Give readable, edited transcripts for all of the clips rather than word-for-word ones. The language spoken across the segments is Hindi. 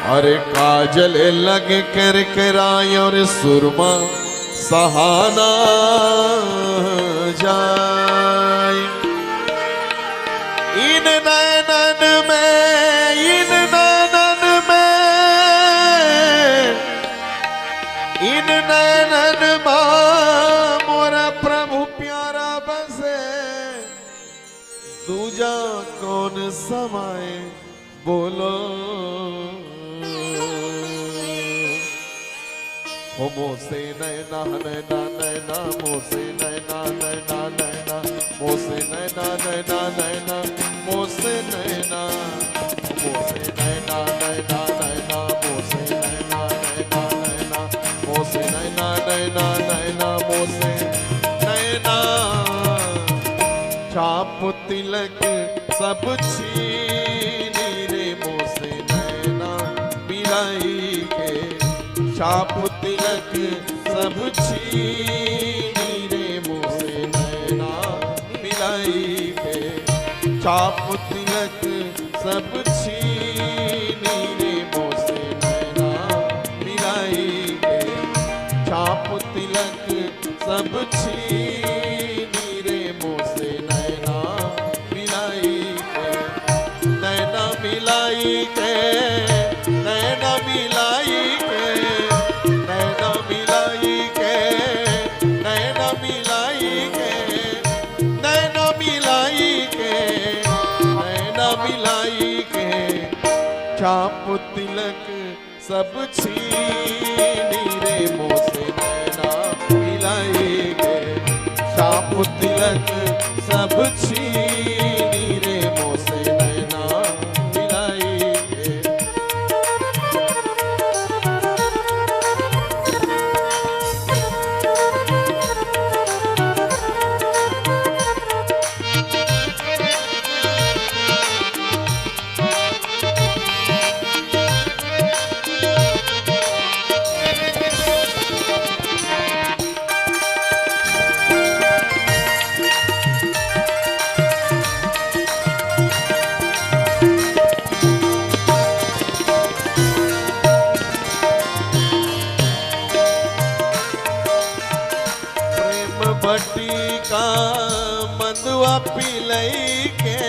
अरे काजल लग कर कराय और सुरमा सहाना जाए। इन नैनन में, इन नैनन में, इन नैनन में मोरा प्रभु प्यारा बसे। दूजा कौन समाए बोलो। हो मोसे नैना नैना नैना, मोसे नैना नैना नैना, मोसे नैना नैना नैना, मोसे नैना, मोसे नैना नैना नैना, मोसे नैना नैना नैना, मोसे नैना नैना नैना, मोसे नैना। छाप तिलक सब छीनी रे मोसे नैना मिलाई के। छाप तिलक सब छीनी रे मोसे नैना मिलाई के। छाप तिलक सब छीनी रे मोसे नैना मिलाई के। छाप तिलक सब छीनी रे मोसे नैना मिलाई के। नैना मिलाई के, नैना मिलाई के, नैना मिलाई के, नैना मिलाई के, नैना मिलाई के, नैना मिलाई के। छाप तिलक सब छीनी रे मोसे नैना मिलाई के। छाप तिलक सब छीनी रे मोसे नैना मिलाई के। भट्टी का मंदुआ पिलई के।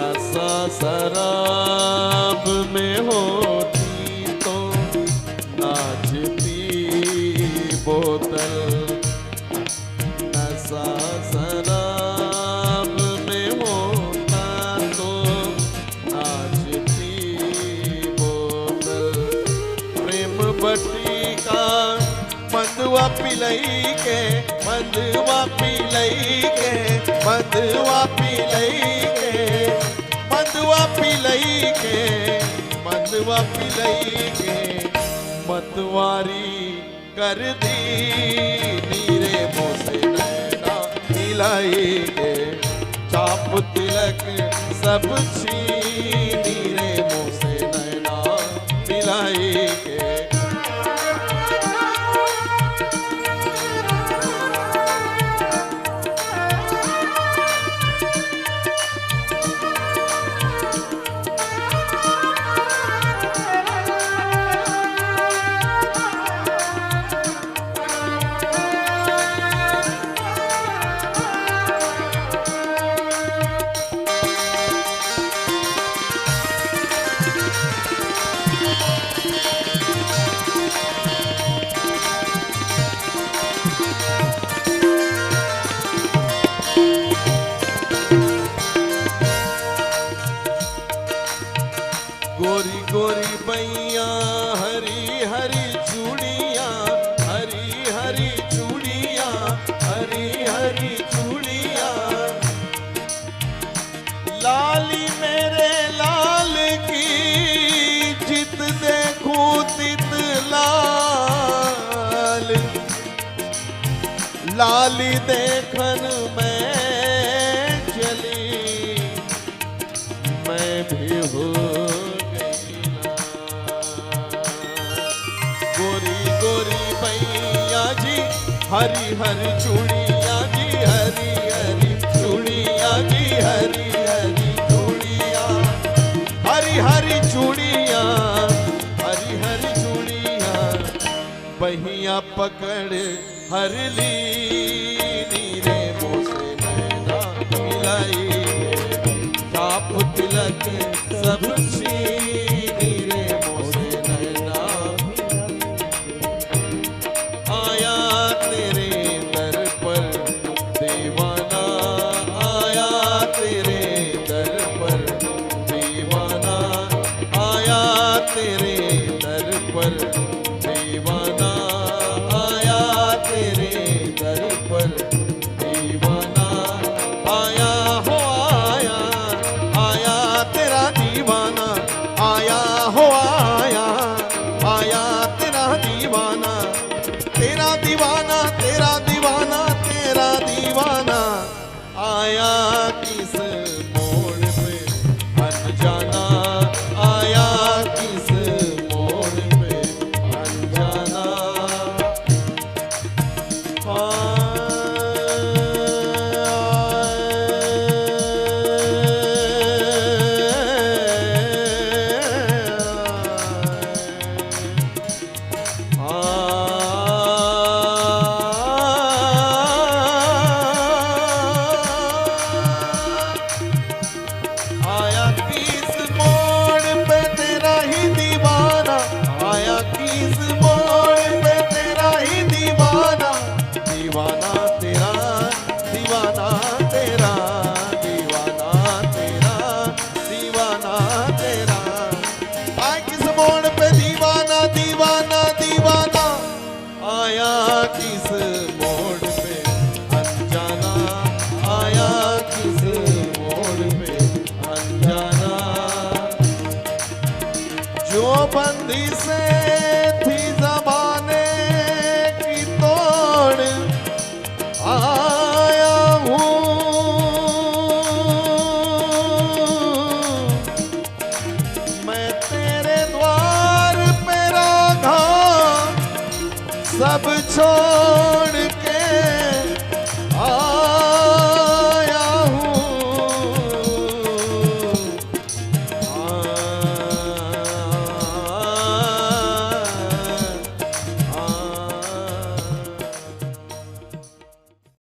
नशा शराब में होती तो नाचती बोतल। नशा शराब में होता तो नाचती बोतल। प्रेम बट्टी का मंदुआ पिलई के, मंदुआ पिलई के, मंदुआ पिलई के, मंदुआ पिलई के, मंदुआ पिलई के। मतवारी कर दी नीरे मोसे नैना मिलाई के। छाप तिलक सब छीनी रे मोसे नैना मिलाई के। गोरी गोरी बैया हरी हरी चूड़िया, हरी हरी चूड़िया, हरी हरी चूड़िया। लाली मेरे लाल की जित देखूं तित लाल। लाली देखन में चली मैं भी हो हरी हरी चूड़िया जी, हरी हरी चूड़िया जी, हरी हरी चूड़िया, हरी हरी चूड़िया, हरी हरी चूड़िया, बहिया पकड़ हर ली नीरे मोसे नैना मिलाई, छाप तिलक सब छीनी रे मोसे नैना, आया तेरे दर पर दीवाना, आया तेरे दर पर दीवाना, आया तेरे दर पर दीवाना, आया तेरे दर पर दीवाना, आया हो आया, आया तेरा दीवाना, आया हो आया, आया तेरा दीवाना, तेरा दीवाना, तेरा दीवाना, तेरा दीवाना, आया किस मोड़ पे अनजाना, आया किस मोड़ पे अनजाना, आया किस मोड़ पे तेरा ही दीवाना, आया किस मोड़ पे तेरा ही दीवाना, दीवाना तेरा, दीवाना तेरा, दीवाना तेरा, दीवाना तेरा, आया किस मोड़ पे दीवाना, दीवाना दीवाना, आया किस मोड़ पे अनजाना, आया किस मोड़ पे अनजाना, जो बंदी से थी जमाने की तोड़ आया हूँ, मैं तेरे द्वार पे राधा सब छोड़